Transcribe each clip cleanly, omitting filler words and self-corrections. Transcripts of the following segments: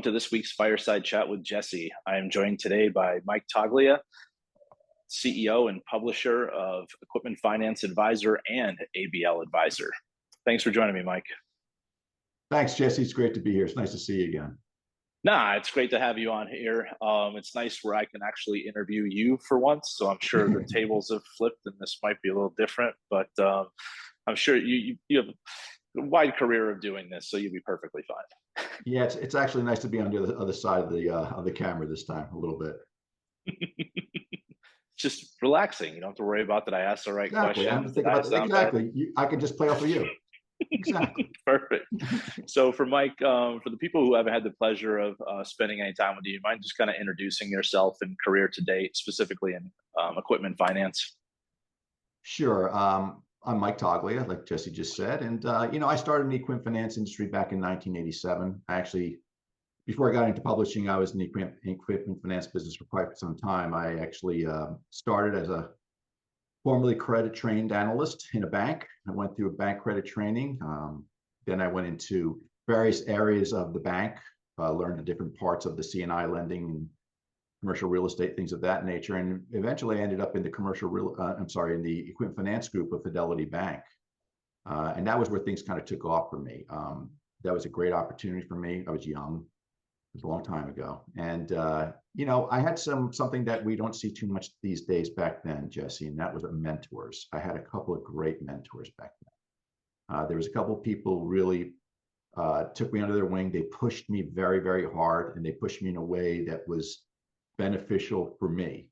Welcome to this week's Fireside Chat with Jesse. I am joined today by Mike Toglia, CEO and publisher of Equipment Finance Advisor and ABL Advisor. Thanks for joining me, Mike. Thanks, Jesse. It's great to be here. It's nice to see you again. Nah, it's great to have you on here. It's nice where I can actually interview you for once. So I'm sure the tables have flipped and this might be a little different, but I'm sure you have a wide career of doing this, so you'll be perfectly fine. Yeah, it's actually nice to be on the other side of the camera this time a little bit. Just relaxing. You don't have to worry about that I asked the right Exactly. I questions. think about that. Exactly. I can just play off of you. Exactly. Perfect. So for Mike, for the people who haven't had the pleasure of spending any time with you mind just kind of introducing yourself and career to date, specifically in equipment finance? Sure. I'm Mike Toglia, like Jesse just said. And, I started in the equipment finance industry back in 1987. Before I got into publishing, I was in the equipment finance business for quite some time. I actually started as a formerly credit trained analyst in a bank. I went through a bank credit training. Then I went into various areas of the bank, learned the different parts of the C&I lending and commercial real estate, things of that nature. And eventually I ended up in the in the equipment finance group of Fidelity Bank. And that was where things kind of took off for me. That was a great opportunity for me. I was young. It was a long time ago. And, I had something that we don't see too much these days back then, Jesse, and that was mentors. I had a couple of great mentors back then. There was a couple of people really took me under their wing. They pushed me very, very hard, and they pushed me in a way that was beneficial for me.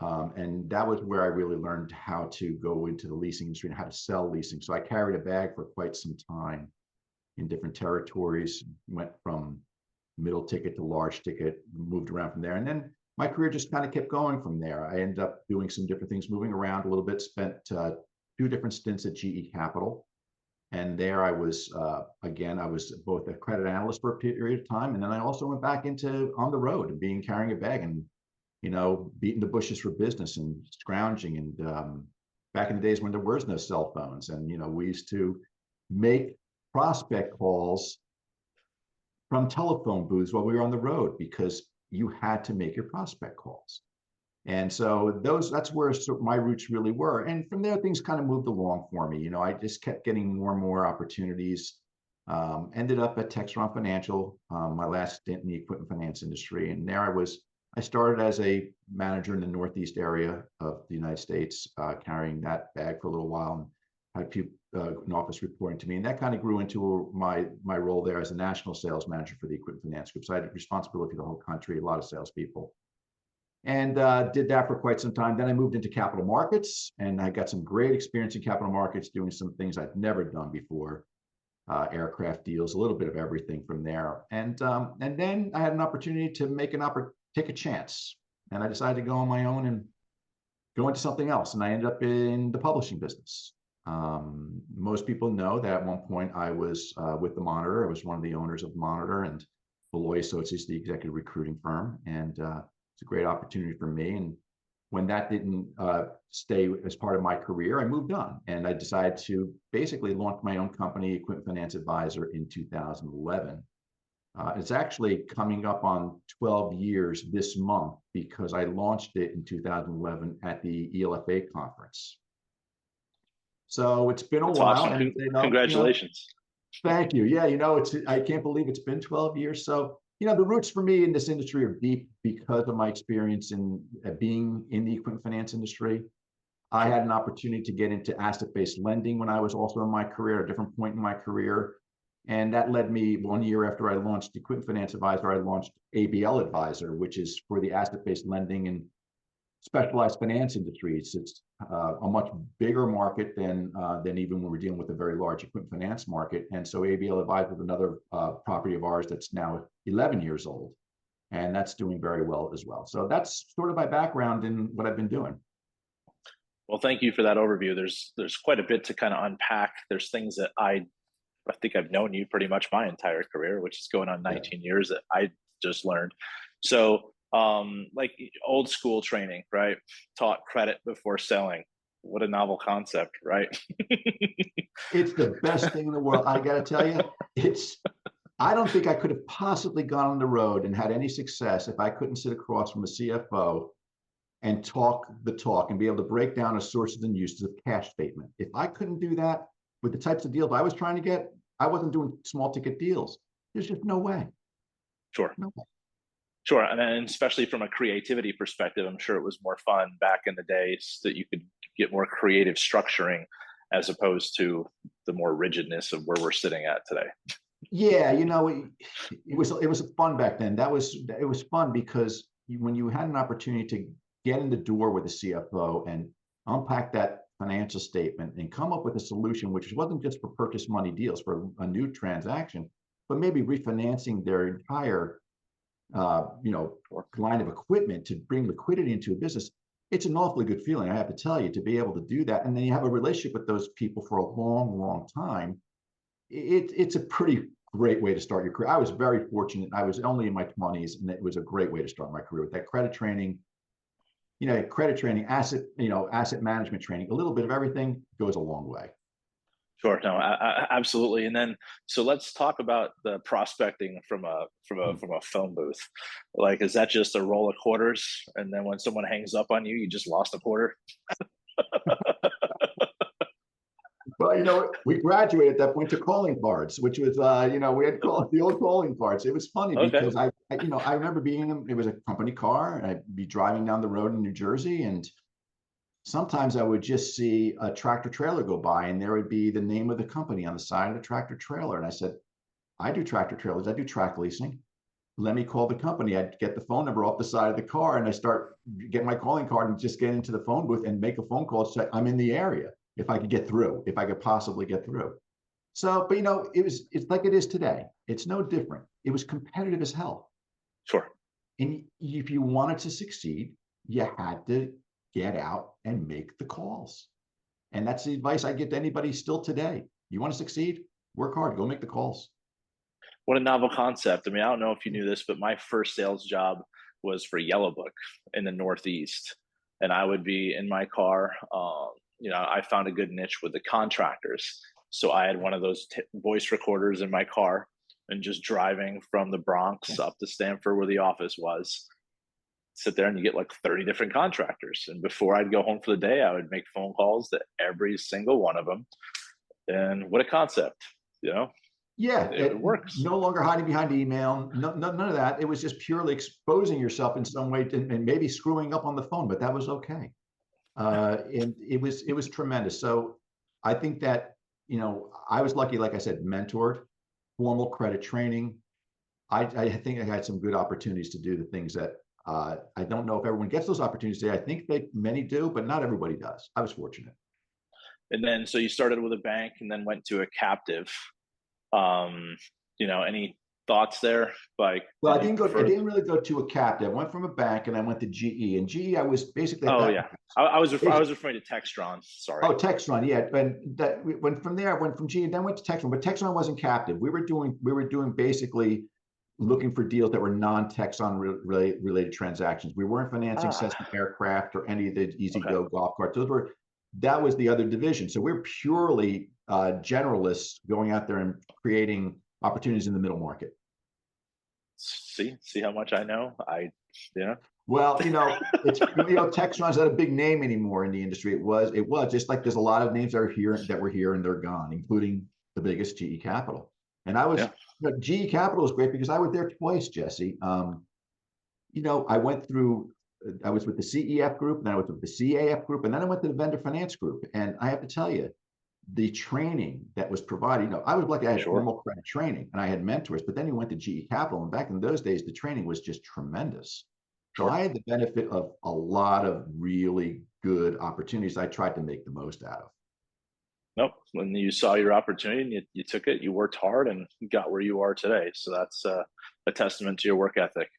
And that was where I really learned how to go into the leasing industry and how to sell leasing. So I carried a bag for quite some time in different territories, went from middle ticket to large ticket, moved around from there. And then my career just kind of kept going from there. I ended up doing some different things, moving around a little bit, spent 2 different stints at GE Capital. And there I was, I was both a credit analyst for a period of time. And then I also went back into on the road and carrying a bag and, beating the bushes for business and scrounging. And back in the days when there was no cell phones, and, we used to make prospect calls from telephone booths while we were on the road because you had to make your prospect calls. And so that's where my roots really were. And from there, things kind of moved along for me. I just kept getting more and more opportunities. Ended up at Textron Financial, my last stint in the equipment finance industry. And there I started as a manager in the Northeast area of the United States, carrying that bag for a little while. And had an office reporting to me, and that kind of grew into my role there as a national sales manager for the equipment finance group. So I had responsibility for the whole country, a lot of salespeople, and did that for quite some time. Then I moved into capital markets, and I got some great experience in capital markets, doing some things I'd never done before, aircraft deals, a little bit of everything from there. And then I had an opportunity to take a chance, and I decided to go on my own and go into something else, and I ended up in the publishing business. Most people know that at one point I was with the Monitor. I was one of the owners of the Monitor and Beloy Associates, the executive recruiting firm. And it's a great opportunity for me. And when that didn't stay as part of my career, I moved on. And I decided to basically launch my own company, Equipment Finance Advisor, in 2011. It's actually coming up on 12 years this month because I launched it in 2011 at the ELFA conference. So it's been a while. Awesome. And, congratulations. Thank you. Yeah, I can't believe it's been 12 years. So, the roots for me in this industry are deep because of my experience in being in the equipment finance industry. I had an opportunity to get into asset-based lending when I was also in my career, at a different point in my career. And that led me, 1 year after I launched Equipment Finance Advisor, I launched ABL Advisor, which is for the asset-based lending and specialized finance industries. It's a much bigger market than even when we're dealing with a very large equipment finance market. And so ABL Advisor is another property of ours that's now 11 years old, and that's doing very well as well. So that's sort of my background in what I've been doing. Well, thank you for that overview. There's quite a bit to kind of unpack. There's things that I think I've known you pretty much my entire career, which is going on 19 years, that I just learned. So like old school training, right? Taught credit before selling. What a novel concept, right? It's the best thing in the world. I got to tell you, I don't think I could have possibly gone on the road and had any success if I couldn't sit across from a CFO and talk the talk and be able to break down a sources and uses of cash statement. If I couldn't do that with the types of deals I was trying to get, I wasn't doing small ticket deals. There's just no way. Sure. No way. Sure. And then especially from a creativity perspective, I'm sure it was more fun back in the days that you could get more creative structuring as opposed to the more rigidness of where we're sitting at today. Yeah, it was fun back then. It was fun because when you had an opportunity to get in the door with a CFO and unpack that financial statement and come up with a solution, which wasn't just for purchase money deals for a new transaction, but maybe refinancing their entire line of equipment to bring liquidity into a business. It's an awfully good feeling, I have to tell you, to be able to do that. And then you have a relationship with those people for a long, long time. It's a pretty great way to start your career. I was very fortunate. I was only in my 20s, and it was a great way to start my career with that credit training. Asset management training, a little bit of everything goes a long way. Sure. No, absolutely. And then, so let's talk about the prospecting from a phone booth. Like, is that just a roll of quarters, and then when someone hangs up on you, you just lost a quarter? Well, we graduated at that point to calling cards, which was, we had the old calling cards. It was funny Okay. because I remember it was a company car, and I'd be driving down the road in New Jersey, and sometimes I would just see a tractor trailer go by, and there would be the name of the company on the side of the tractor trailer. And I said, I do tractor trailers. I do track leasing. Let me call the company. I'd get the phone number off the side of the car, and I start getting my calling card and just get into the phone booth and make a phone call. Say, I'm in the area. If I could get through, if I could possibly get through. So, but it's like it is today. It's no different. It was competitive as hell. Sure. And if you wanted to succeed, you had to get out and make the calls. And that's the advice I give to anybody still today. You want to succeed? Work hard, go make the calls. What a novel concept. I mean, I don't know if you knew this, but my first sales job was for Yellow Book in the Northeast. And I would be in my car. I found a good niche with the contractors. So I had one of those voice recorders in my car and just driving from the Bronx up to Stamford where the office was. Sit there and you get like 30 different contractors. And before I'd go home for the day, I would make phone calls to every single one of them. And what a concept, Yeah, it works. No longer hiding behind email, none of that. It was just purely exposing yourself in some way and maybe screwing up on the phone, but that was okay. And it was tremendous. So I think that, I was lucky, like I said, mentored, formal credit training. I think I had some good opportunities to do the things that I don't know if everyone gets those opportunities today. I think many do, but not everybody does. I was fortunate. And then, so you started with a bank and then went to a captive. Any thoughts there? Well, I didn't really go to a captive. I went from a bank and I went to GE. And GE, I was basically at Oh that yeah, I was referring to Textron. Sorry. Oh, Textron, yeah. And that went from there. I went from GE and then went to Textron, but Textron wasn't captive. We were doing basically looking for deals that were non-Textron related transactions. We weren't financing Cessna aircraft or any of the EasyGo golf carts. That was the other division. So we're purely generalists going out there and creating opportunities in the middle market. See how much I know. Well, it's Textron's not a big name anymore in the industry. It was just like there's a lot of names that were here and they're gone, including the biggest, GE Capital. And I was GE Capital was great because I was there twice, Jesse. I went through. I was with the CEF group, and then I was with the CAF group, and then I went to the vendor finance group. And I have to tell you, the training that was provided, I was lucky I had formal credit training and I had mentors, but then you went to GE Capital, and back in those days, the training was just tremendous. So I had the benefit of a lot of really good opportunities I tried to make the most out of. Nope. When you saw your opportunity and you took it, you worked hard and got where you are today. So that's a testament to your work ethic,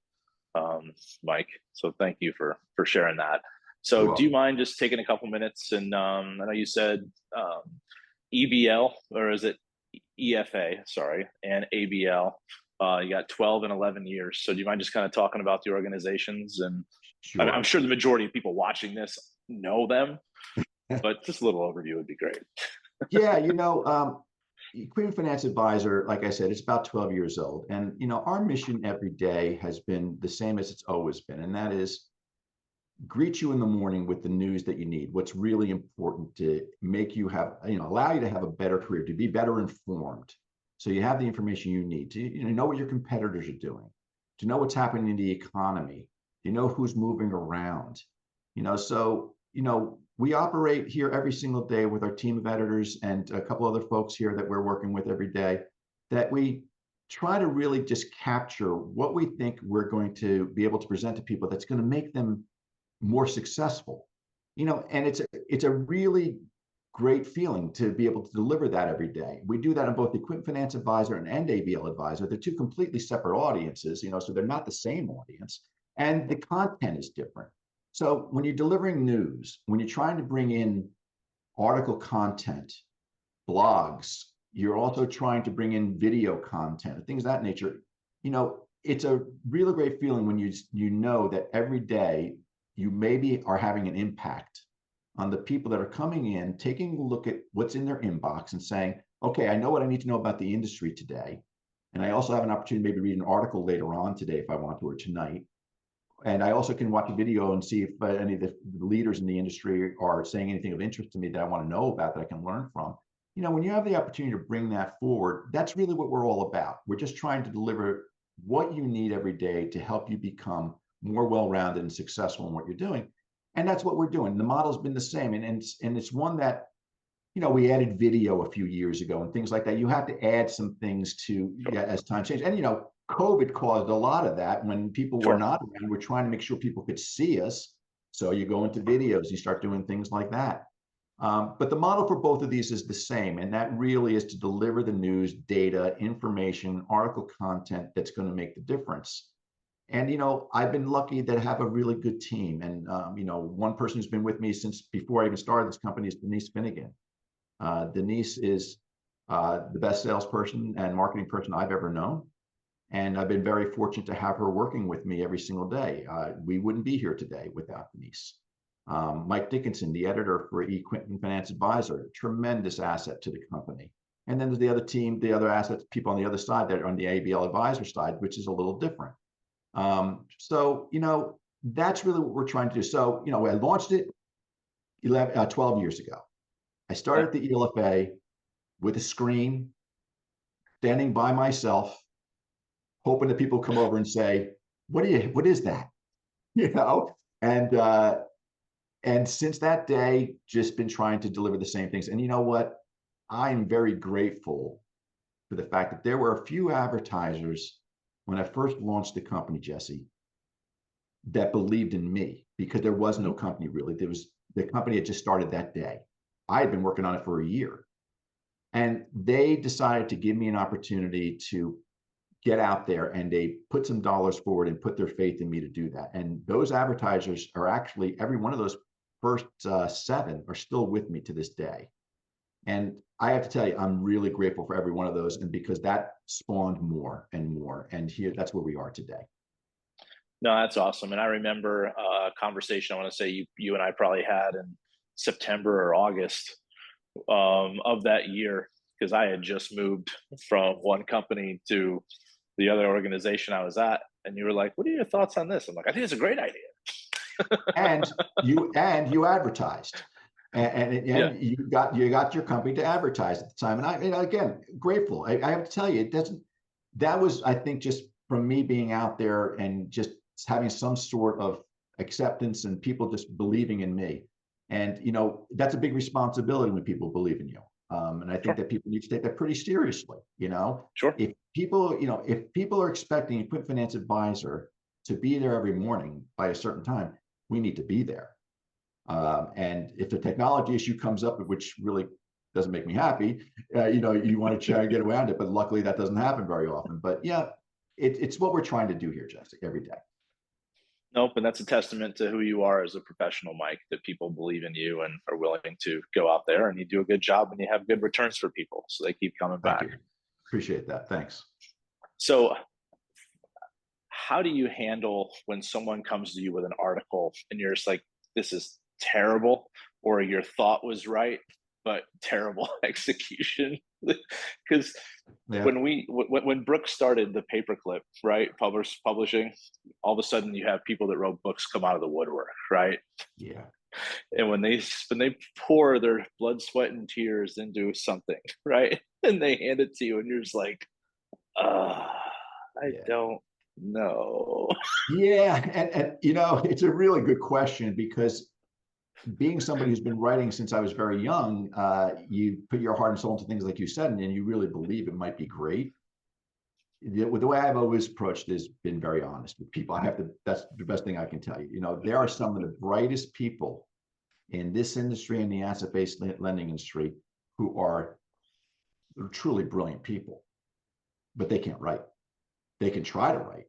Mike. So thank you for sharing that. So do you mind just taking a couple minutes? And I know you said EBL, or is it EFA? Sorry, and ABL. You got 12 and 11 years. So do you mind just kind of talking about the organizations? And sure. I'm sure the majority of people watching this know them, but just a little overview would be great. Yeah, Equipment Finance Advisor, like I said, it's about 12 years old. And, our mission every day has been the same as it's always been. And that is greet you in the morning with the news that you need, what's really important to make you have, allow you to have a better career, to be better informed. So you have the information you need to know what your competitors are doing, to know what's happening in the economy, to know who's moving around. We operate here every single day with our team of editors and a couple other folks here that we're working with every day, that we try to really just capture what we think we're going to be able to present to people that's going to make them more successful. And it's a really great feeling to be able to deliver that every day. We do that on both Equipment Finance Advisor and ABL Advisor. They're two completely separate audiences, so they're not the same audience, and the content is different. So when you're delivering news, when you're trying to bring in article content, blogs, you're also trying to bring in video content, things of that nature. It's a really great feeling when you know that every day you maybe are having an impact on the people that are coming in, taking a look at what's in their inbox and saying, okay, I know what I need to know about the industry today. And I also have an opportunity to maybe read an article later on today if I want to, or tonight. And I also can watch a video and see if any of the leaders in the industry are saying anything of interest to me that I want to know about, that I can learn from. When you have the opportunity to bring that forward, that's really what we're all about. We're just trying to deliver what you need every day to help you become more well-rounded and successful in what you're doing. And that's what we're doing. The model's been the same. And it's one that, we added video a few years ago and things like that. You have to add some things to, as time changed. And, COVID caused a lot of that. When people were not around, we're trying to make sure people could see us. So you go into videos, you start doing things like that. But the model for both of these is the same. And that really is to deliver the news, data, information, article content that's going to make the difference. And, I've been lucky to have a really good team. And, one person who's been with me since before I even started this company is Denise Finnegan. Denise is the best salesperson and marketing person I've ever known. And I've been very fortunate to have her working with me every single day. We wouldn't be here today without Denise. Mike Dickinson, the editor for Equipment Finance Advisor, tremendous asset to the company. And then there's the other team, the other assets, people on the other side that are on the ABL Advisor side, which is a little different. That's really what we're trying to do. So, I launched it 12 years ago. I started the ELFA with a screen, standing by myself, hoping that people come over and say, what is that? And since that day, just been trying to deliver the same things. And you know what? I'm very grateful for the fact that there were a few advertisers when I first launched the company, Jesse, that believed in me, because there was no company really. The company had just started that day. I had been working on it for a year. And they decided to give me an opportunity to get out there, and they put some dollars forward and put their faith in me to do that. And those advertisers are actually, every one of those first 7 are still with me to this day. And I have to tell you, I'm really grateful for every one of those, and because that spawned more and more. And here, that's where we are today. No, that's awesome. And I remember a conversation I want to say you and I probably had in September or August of that year, because I had just moved from one company to the other organization I was at. And you were like, what are your thoughts on this? I'm like, I think it's a great idea. And you advertised. And you got your company to advertise at the time. And again, grateful. I have to tell you, that was, I think, just from me being out there and just having some sort of acceptance and people just believing in me. And, that's a big responsibility when people believe in you. And I think that people need to take that pretty seriously. Sure. If people are expecting Equipment Finance Advisor to be there every morning by a certain time, we need to be there. And if the technology issue comes up, which really doesn't make me happy, you want to try to get around it, but luckily that doesn't happen very often. But yeah, it's what we're trying to do here, Jessica, every day. Nope, and that's a testament to who you are as a professional, Mike, that people believe in you and are willing to go out there, and you do a good job and you have good returns for people, so they keep coming back. Thank you. Appreciate that. Thanks. So how do you handle when someone comes to you with an article and you're just like, this is terrible, or your thought was right, but terrible execution. Because Yeah. when Brooks started the paperclip, right, publishing, all of a sudden you have people that wrote books come out of the woodwork, right? Yeah. And when they pour their blood, sweat, and tears into something, right, and they hand it to you, and you're just like, I Yeah. don't know. Yeah. And it's a really good question because being somebody who's been writing since I was very young, you put your heart and soul into things like you said, and you really believe it might be great. The way I've always approached is been very honest with people. That's the best thing I can tell you. There are some of the brightest people in this industry, in the asset-based lending industry, who are truly brilliant people, but they can't write. They can try to write.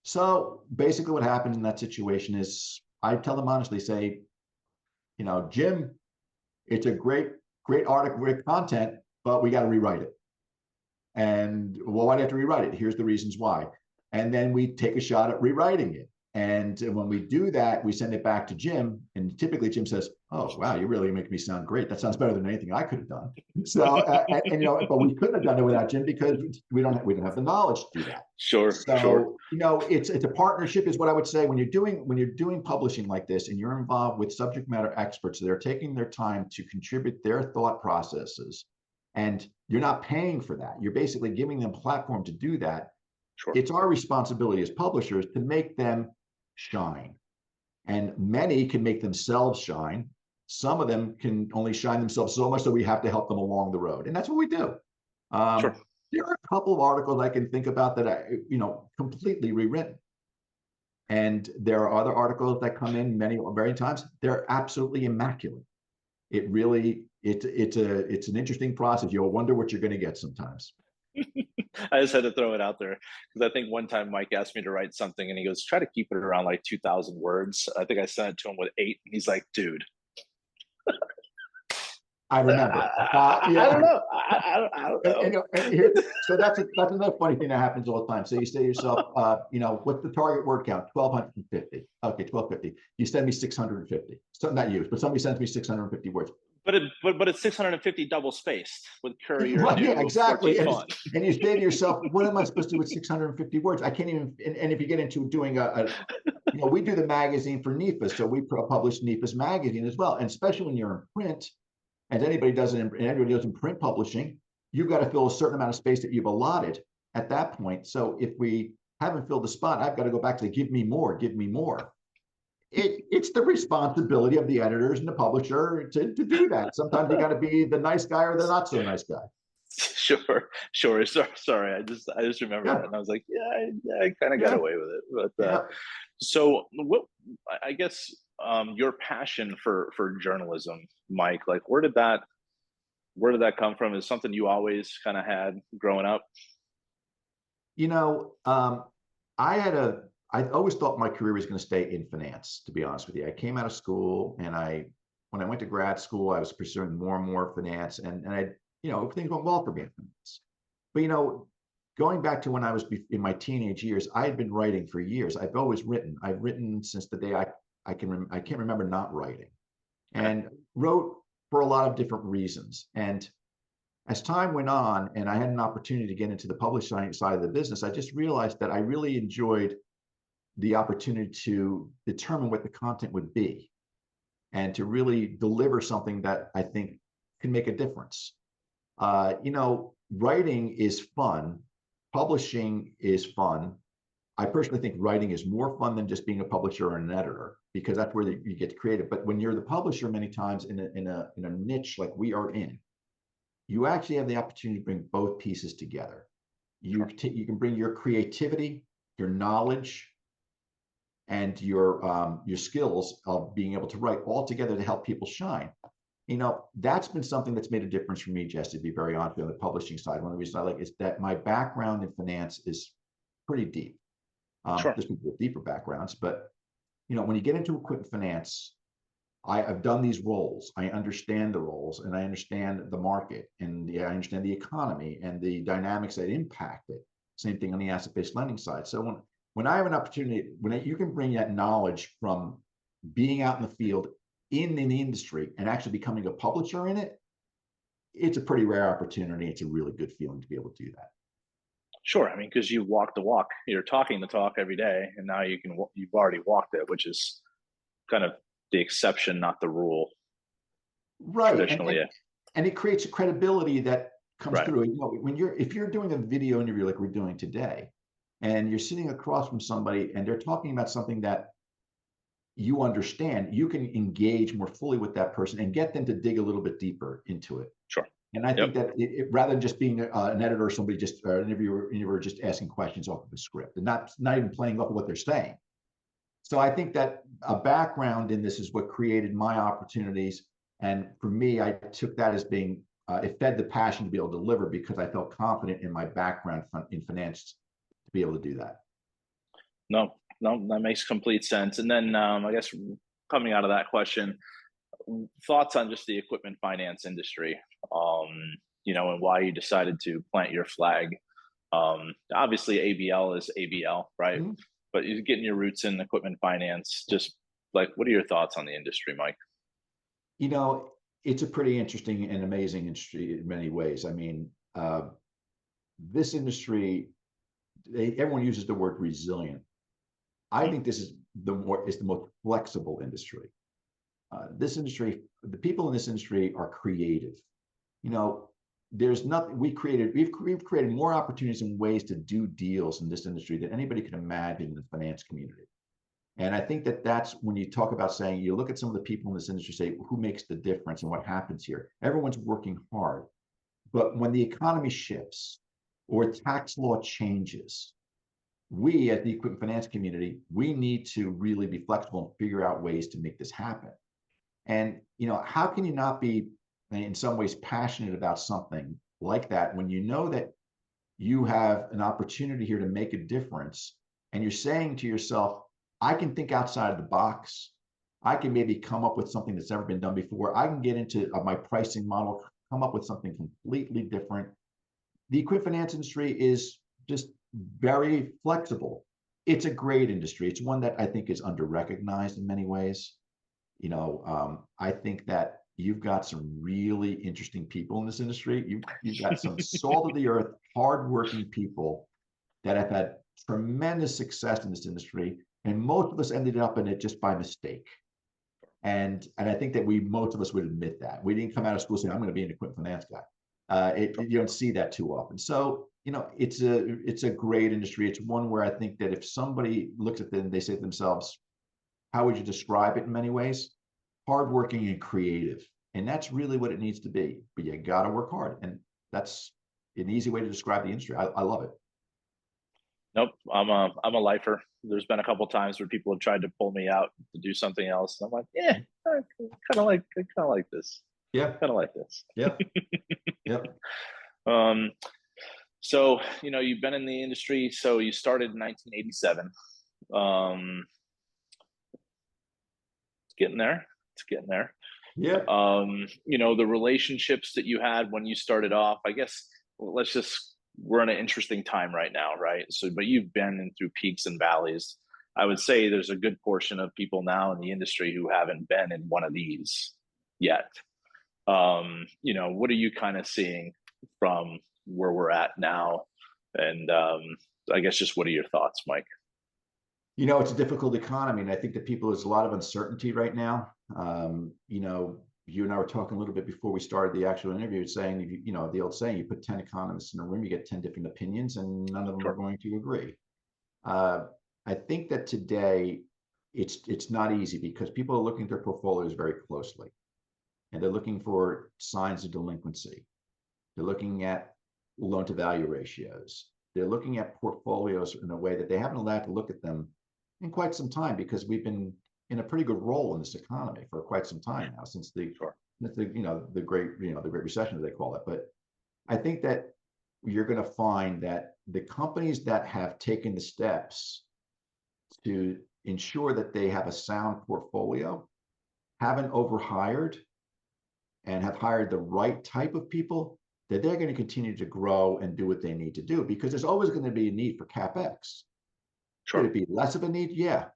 So basically what happens in that situation is I tell them honestly, say, Jim, it's a great article, great content, but we got to rewrite it. And well, why do you have to rewrite it? Here's the reasons why. And then we take a shot at rewriting it. And when we do that, we send it back to Jim. And typically Jim says, oh, wow, you really make me sound great. That sounds better than anything I could have done. So, but we couldn't have done it without Jim because we don't have the knowledge to do that. Sure. So, it's a partnership is what I would say when you're doing publishing like this and you're involved with subject matter experts that are taking their time to contribute their thought processes, and you're not paying for that. You're basically giving them a platform to do that. Sure. It's our responsibility as publishers to make them shine. And many can make themselves shine. Some of them can only shine themselves so much that we have to help them along the road. And that's what we do. Sure. There are a couple of articles I can think about that I, completely rewritten. And there are other articles that come in many times. They're absolutely immaculate. It really, it's an interesting process. You'll wonder what you're going to get sometimes. I just had to throw it out there because I think one time Mike asked me to write something and he goes, try to keep it around like 2,000 words. I think I sent it to him with 8. And he's like, dude, I remember. I don't know. I don't know. So that's another funny thing that happens all the time. So you say to yourself, what's the target word count? 1,250. Okay, 1,250. You send me 650. So not you, but somebody sends me 650 words. But it's 650 double spaced with Courier. Well, yeah, exactly. And you say to yourself, what am I supposed to do with 650 words? I can't even. And if you get into doing we do the magazine for NEFA, so we publish NEFA's magazine as well. And especially when you're in print, and anybody does in print publishing, you've got to fill a certain amount of space that you've allotted at that point. So if we haven't filled the spot, I've got to go back to give me more. It's the responsibility of the editors and the publisher to do that. Sometimes you got to be the nice guy or the not so nice guy. Sure. Sorry. I just remember that, and I was like, I kind of got away with it. But so what? I guess your passion for journalism, Mike, like where did that come from? Is something you always kind of had growing up? I always thought my career was going to stay in finance, to be honest with you. I came out of school and when I went to grad school, I was pursuing more and more finance and things went well for me in finance. But, going back to when I was in my teenage years, I had been writing for years. I've always written. I've written since the day I can't remember not writing, and wrote for a lot of different reasons. And as time went on and I had an opportunity to get into the publishing side of the business, I just realized that I really enjoyed the opportunity to determine what the content would be and to really deliver something that I think can make a difference. Writing is fun. Publishing is fun. I personally think writing is more fun than just being a publisher or an editor, because that's where you get creative. But when you're the publisher, many times in a niche like we are in, you actually have the opportunity to bring both pieces together. You can bring your creativity, your knowledge, and your skills of being able to write all together to help people shine. That's been something that's made a difference for me, Jesse, to be very honest, on the publishing side. One of the reasons I like is that my background in finance is pretty deep. There's people with deeper backgrounds, but when you get into equipment finance, I've done these roles. I understand the roles, and I understand the market, and I understand the economy and the dynamics that impact it. Same thing on the asset-based lending side. So when I have an opportunity, you can bring that knowledge from being out in the field in the industry and actually becoming a publisher in it, it's a pretty rare opportunity. It's a really good feeling to be able to do that. Sure. I mean, because you walk the walk, you're talking the talk every day, and now you've already walked it, which is kind of the exception, not the rule. Right. Traditionally, yeah. And it creates a credibility that comes Right. through. You know, if you're doing a video interview like we're doing today, and you're sitting across from somebody and they're talking about something that you understand, you can engage more fully with that person and get them to dig a little bit deeper into it. Sure. And I think Yep. that rather than just being an editor or somebody just or an interviewer just asking questions off of the script and not even playing up what they're saying. So I think that a background in this is what created my opportunities. And for me, I took that as being it fed the passion to be able to deliver because I felt confident in my background in finance to be able to do that. No, no, that makes complete sense. And then I guess coming out of that question, thoughts on just the equipment finance industry, and why you decided to plant your flag. Obviously, ABL is ABL, right? Mhm. But you're getting your roots in equipment finance. Just like, what are your thoughts on the industry, Mike? You know, it's a pretty interesting and amazing industry in many ways. I mean, this industry, everyone uses the word resilient. I Hmm. think this is the most flexible industry. This industry, the people in this industry are creative. You know, there's nothing we've created more opportunities and ways to do deals in this industry than anybody could imagine in the finance community. And I think that that's when you talk about saying, you look at some of the people in this industry, say, who makes the difference and what happens here? Everyone's working hard. But when the economy shifts or tax law changes, we at the equipment finance community, we need to really be flexible and figure out ways to make this happen. And, how can you not be in some ways passionate about something like that when you know that you have an opportunity here to make a difference and you're saying to yourself, I can think outside of the box. I can maybe come up with something that's never been done before. I can get into my pricing model, come up with something completely different. The equipment finance industry is just very flexible. It's a great industry. It's one that I think is under recognized in many ways. I think that you've got some really interesting people in this industry. You've got some salt of the earth, hardworking people that have had tremendous success in this industry, and most of us ended up in it just by mistake. And I think that most of us would admit that we didn't come out of school saying I'm going to be an equipment finance guy. You don't see that too often. So it's a great industry. It's one where I think that if somebody looks at it and they say to themselves, how would you describe it in many ways? Hardworking and creative. And that's really what it needs to be. But you got to work hard. And that's an easy way to describe the industry. I love it. Nope, I'm a lifer. There's been a couple times where people have tried to pull me out to do something else. And I'm like, yeah, I kind of like this. Yeah. Kind of like this. Yep. Yep. Um, so you've been in the industry. So you started in 1987. Um, it's getting there. It's getting there. Yep. The relationships that you had when you started off, I guess, we're in an interesting time right now, right? So, but you've been in through peaks and valleys. I would say there's a good portion of people now in the industry who haven't been in one of these yet. What are you kind of seeing from where we're at now? And I guess just what are your thoughts, Mike? It's a difficult economy. And I think that there's a lot of uncertainty right now. You and I were talking a little bit before we started the actual interview, saying, the old saying, you put 10 economists in a room, you get 10 different opinions, and none of them are Sure. going to agree. I think that today it's not easy because people are looking at their portfolios very closely, and they're looking for signs of delinquency. They're looking at loan to value ratios. They're looking at portfolios in a way that they haven't allowed to look at them in quite some time because we've been in a pretty good role in this economy for quite some time now since Sure. the great the Great Recession as they call it. But I think that you're going to find that the companies that have taken the steps to ensure that they have a sound portfolio haven't overhired and have hired the right type of people, that they're going to continue to grow and do what they need to do because there's always going to be a need for capex. Could Sure. it be less of a need? Yeah.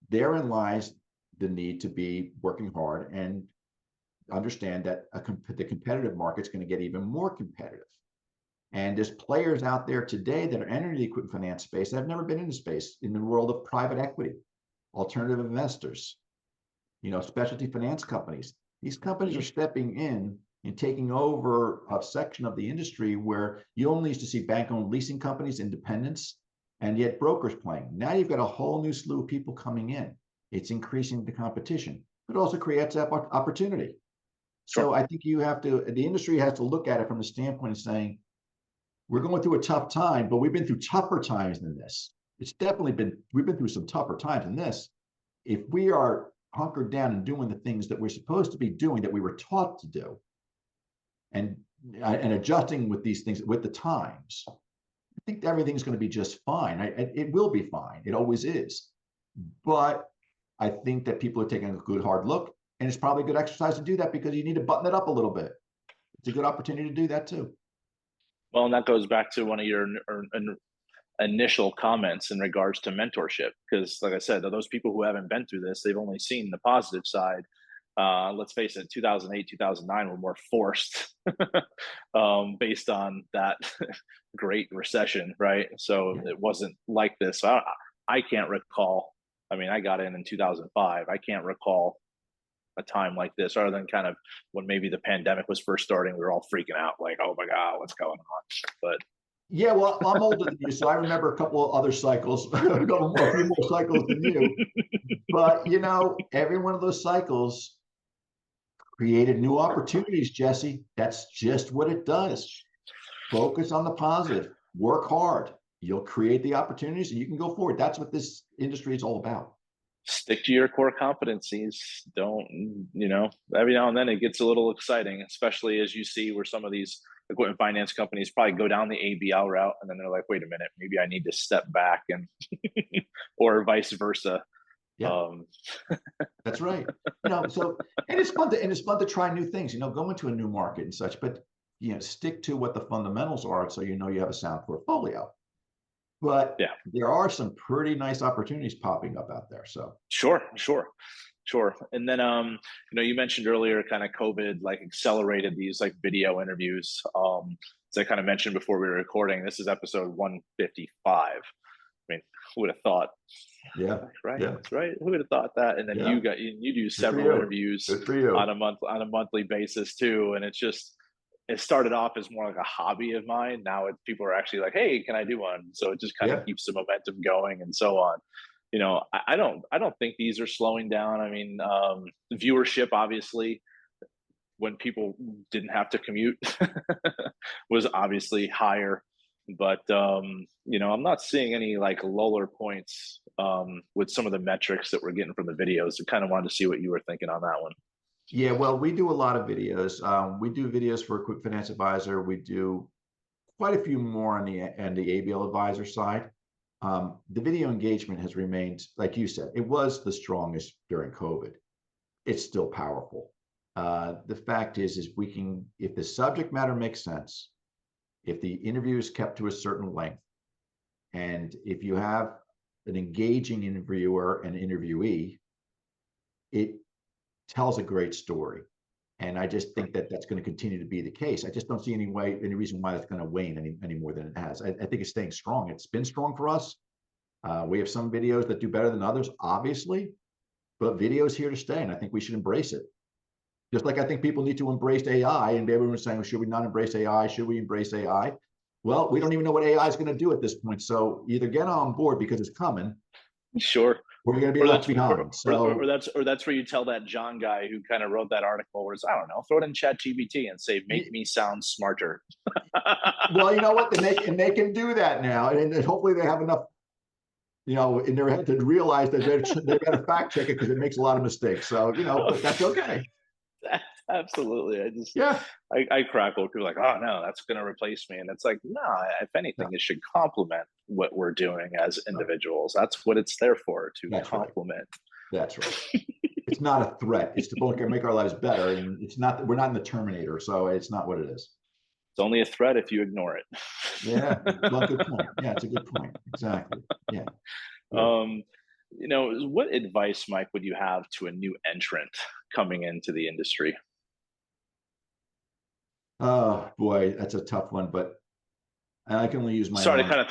Therein lies the need to be working hard and understand that the competitive market's going to get even more competitive. And there's players out there today that are entering the equipment finance space that have never been in the space, in the world of private equity, alternative investors, specialty finance companies. These companies are stepping in and taking over a section of the industry where you only used to see bank-owned leasing companies, independents, and yet brokers playing. Now you've got a whole new slew of people coming in. It's increasing the competition, but also creates opportunity. So I think the industry has to look at it from the standpoint of saying, we're going through a tough time, but we've been through tougher times than this. We've been through some tougher times than this. If we are hunkered down and doing the things that we're supposed to be doing, that we were taught to do, and adjusting with these things, with the times, I think everything's going to be just fine. It will be fine. It always is. But I think that people are taking a good hard look, and it's probably a good exercise to do that because you need to button it up a little bit. It's a good opportunity to do that too. Well, and that goes back to one of your initial comments in regards to mentorship, because like I said, those people who haven't been through this, they've only seen the positive side. Let's face it, 2008, 2009 were more forced based on that great recession, right? So it wasn't like this. I can't recall. I mean, I got in 2005. I can't recall a time like this, other than kind of when maybe the pandemic was first starting. We were all freaking out, like, "Oh my God, what's going on?" But yeah, well, I'm older than you, so I remember a couple of other cycles, a few more cycles than you. But every one of those cycles created new opportunities, Jesse. That's just what it does. Focus on the positive, work hard. You'll create the opportunities and you can go forward. That's what this industry is all about. Stick to your core competencies. Don't, every now and then it gets a little exciting, especially as you see where some of these equipment finance companies probably go down the ABL route, and then they're like, wait a minute, maybe I need to step back, and or vice versa. Yeah, that's right. So, and it's fun to try new things, go into a new market and such, but stick to what the fundamentals are, so you have a sound portfolio. But there are some pretty nice opportunities popping up out there. So sure. And then you mentioned earlier, kind of COVID like accelerated these like video interviews. As I kind of mentioned before we were recording, this is episode 155. I mean, who would have thought? Yeah. Right. Yeah. That's right. Who would have thought that? And then you do several interviews on a monthly basis too. And it started off as more like a hobby of mine. Now people are actually like, hey, can I do one? So it just kind of keeps the momentum going and so on. I don't think these are slowing down. I mean, viewership, obviously, when people didn't have to commute was obviously higher, but I'm not seeing any like lower points with some of the metrics that we're getting from the videos. I kind of wanted to see what you were thinking on that one. Yeah, well, we do a lot of videos. We do videos for Equipment Finance Advisor. We do quite a few more on the ABL Advisor side. The video engagement has remained, like you said, it was the strongest during COVID. It's still powerful. The fact is if the subject matter makes sense, if the interview is kept to a certain length, and if you have an engaging interviewer and interviewee, it tells a great story. And I just think that that's going to continue to be the case. I just don't see any reason why that's going to wane any more than it has. I think it's staying strong. It's been strong for us. We have some videos that do better than others, obviously, but video is here to stay, and I think we should embrace it. Just like I think people need to embrace AI, and everyone was saying, well, should we not embrace AI? Should we embrace AI? Well, we don't even know what AI is going to do at this point. So either get on board because it's coming. Sure. We're going to be left behind. Or that's where you tell that John guy who kind of wrote that article, where it's, I don't know, throw it in ChatGPT and say, make me sound smarter. Well, you know what? They can do that now, and hopefully they have enough, in their head to realize that they've got to fact check it because it makes a lot of mistakes. So but that's okay. Absolutely. I crackle. People are like, oh no, that's going to replace me. And it's like, no, if anything, it should complement what we're doing as individuals. That's what it's there for, to complement. That's right. It's not a threat. It's to make our lives better. And we're not in the Terminator. So it's not what it is. It's only a threat if you ignore it. Yeah. Well, good point. Yeah, it's a good point. Exactly. Yeah. What advice, Mike, would you have to a new entrant coming into the industry? Oh boy, that's a tough one, but I can only use my Sorry to own. kind of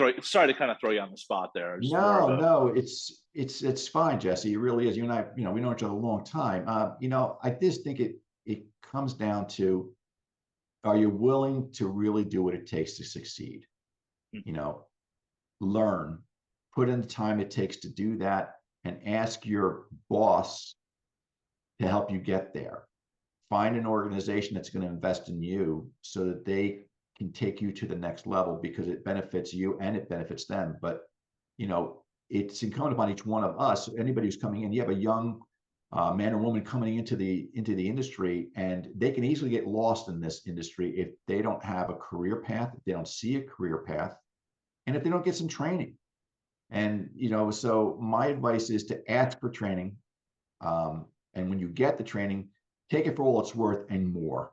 throw you on the spot there. Just more of No, a no, it's fine, Jesse. It really is. You and I, we know each other a long time. I just think it comes down to, are you willing to really do what it takes to succeed? You know, learn, put in the time it takes to do that, and ask your boss to help you get there. Find an organization that's going to invest in you so that they can take you to the next level, because it benefits you and it benefits them. But it's incumbent upon each one of us, anybody who's coming in. You have a young man or woman coming into the industry, and they can easily get lost in this industry if they don't have a career path, if they don't see a career path, and if they don't get some training. And so my advice is to ask for training, and when you get the training, take it for all it's worth and more.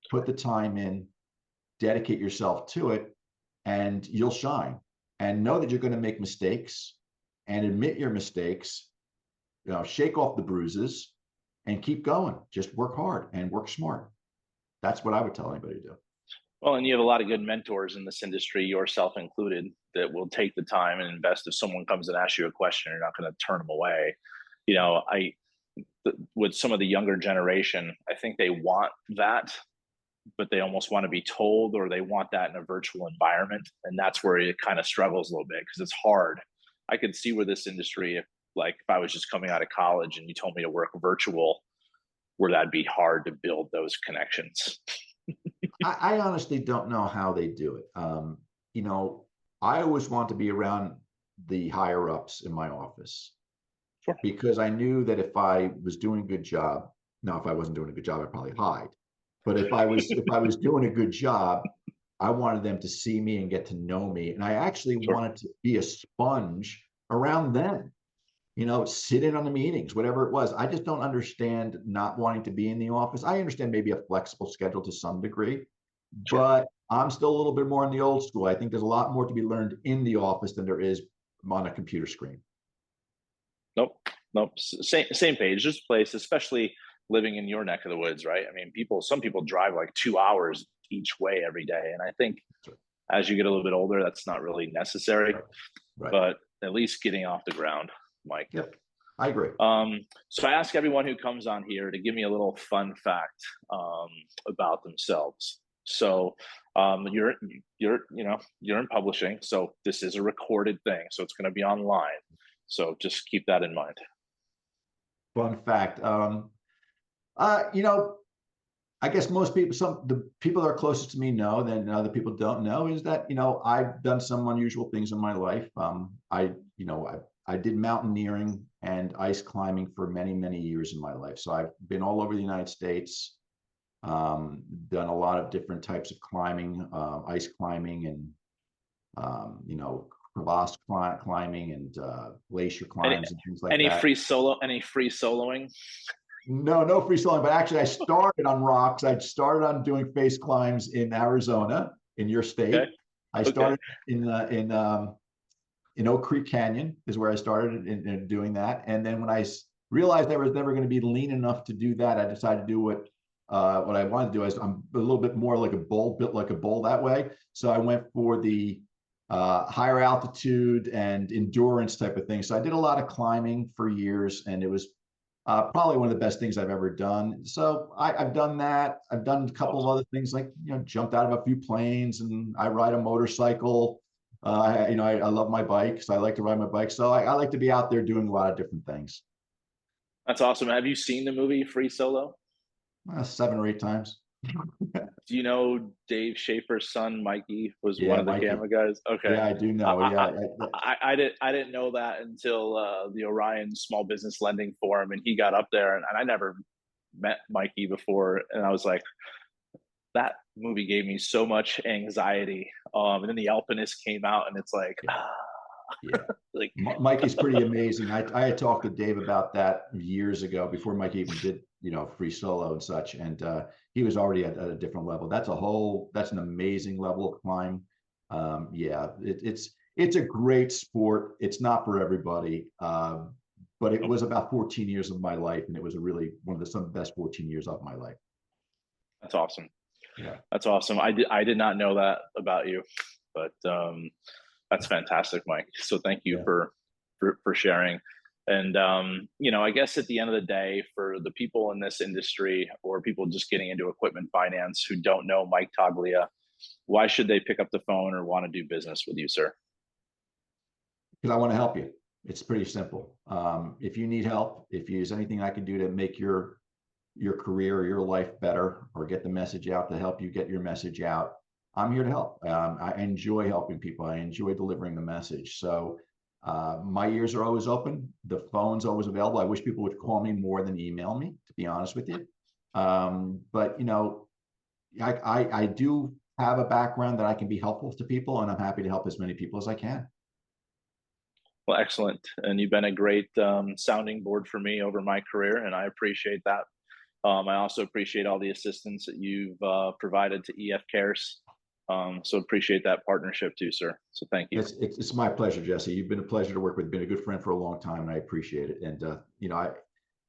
Put the time in, dedicate yourself to it, and you'll shine. And know that you're going to make mistakes, and admit your mistakes. Shake off the bruises and keep going. Just work hard and work smart. That's what I would tell anybody to do. Well, and you have a lot of good mentors in this industry, yourself included, that will take the time and invest. If someone comes and asks you a question, you're not going to turn them away. With some of the younger generation, I think they want that, but they almost want to be told, or they want that in a virtual environment. And that's where it kind of struggles a little bit, because it's hard. I could see where this industry, if I was just coming out of college and you told me to work virtual, where that'd be hard to build those connections. I honestly don't know how they do it. I always want to be around the higher ups in my office. Sure. Because I knew that if I was doing a good job, now if I wasn't doing a good job, I'd probably hide. But if I was doing a good job, I wanted them to see me and get to know me. And I actually wanted to be a sponge around them, sit in on the meetings, whatever it was. I just don't understand not wanting to be in the office. I understand maybe a flexible schedule to some degree, but I'm still a little bit more in the old school. I think there's a lot more to be learned in the office than there is on a computer screen. Nope. Same page. This place, especially living in your neck of the woods, right? I mean, some people drive like 2 hours each way every day. And I think as you get a little bit older, that's not really necessary, but at least getting off the ground, Mike. Yep. I agree. So I ask everyone who comes on here to give me a little fun fact about themselves. So you're in publishing, so this is a recorded thing, so it's going to be online. So just keep that in mind. Fun fact. I guess most people, the people that are closest to me know, then other people don't know, is that, I've done some unusual things in my life. I did mountaineering and ice climbing for many, many years in my life. So I've been all over the United States, done a lot of different types of climbing, ice climbing, and, crevasse climbing, and glacier climbs and things like that. Any free soloing? No free soloing, but actually I started on rocks. I started on doing face climbs in Arizona, in your state. Okay. I started in Oak Creek Canyon is where I started in doing that. And then when I realized I was never going to be lean enough to do that, I decided to do what I wanted to do. I'm a little bit more like a bull, built like a bull that way. So I went for the higher altitude and endurance type of thing. So I did a lot of climbing for years, and it was probably one of the best things I've ever done. So I've done that. I've done a couple of other things, like, jumped out of a few planes, and I ride a motorcycle. I love my bike, so I like to ride my bike. So I like to be out there doing a lot of different things. That's awesome. Have you seen the movie Free Solo? 7 or 8 times. Do you know Dave Schaefer's son, Mikey, was one of the camera guys? Okay. Yeah, I do know. I didn't know that until the Orion Small Business Lending Forum, and he got up there, and I never met Mikey before, and I was like, that movie gave me so much anxiety. And then the Alpinist came out, and it's like, like Mikey's pretty amazing. I had talked to Dave about that years ago, before Mikey even did Free Solo and such, and he was already at a different level. That's an amazing level of climb. It's a great sport. It's not for everybody, but it was about 14 years of my life, and it was really some of the best 14 years of my life. That's awesome. Yeah. That's awesome. I did not know that about you, but that's fantastic, Mike. So thank you Yeah. for sharing. And I guess at the end of the day, for the people in this industry or people just getting into equipment finance who don't know Mike Toglia, why should they pick up the phone or want to do business with you, sir? Because I want to help you. It's pretty simple. If you need help, if there's anything I can do to make your career or your life better, or get the message out to help you get your message out, I'm here to help. I enjoy helping people. I enjoy delivering the message. So my ears are always open. The phone's always available. I wish people would call me more than email me, to be honest with you. But I do have a background that I can be helpful to people, and I'm happy to help as many people as I can. Well, excellent. And you've been a great sounding board for me over my career, and I appreciate that. I also appreciate all the assistance that you've provided to EF Cares. So appreciate that partnership too, sir. So thank you. It's my pleasure, Jesse. You've been a pleasure to work with. Been a good friend for a long time, and I appreciate it. And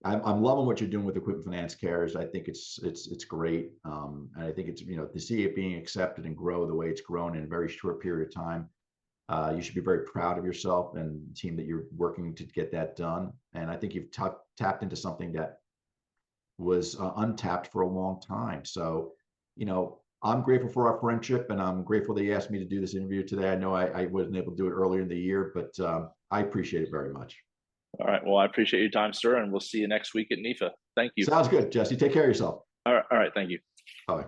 I'm loving what you're doing with Equipment Finance Cares. I think it's great, and I think it's to see it being accepted and grow the way it's grown in a very short period of time. You should be very proud of yourself and the team that you're working to get that done. And I think you've tapped into something that was untapped for a long time. So, I'm grateful for our friendship, and I'm grateful that you asked me to do this interview today. I know I wasn't able to do it earlier in the year, but I appreciate it very much. All right. Well, I appreciate your time, sir, and we'll see you next week at NIFA. Thank you. Sounds good, Jesse. Take care of yourself. All right. All right. Thank you. Bye.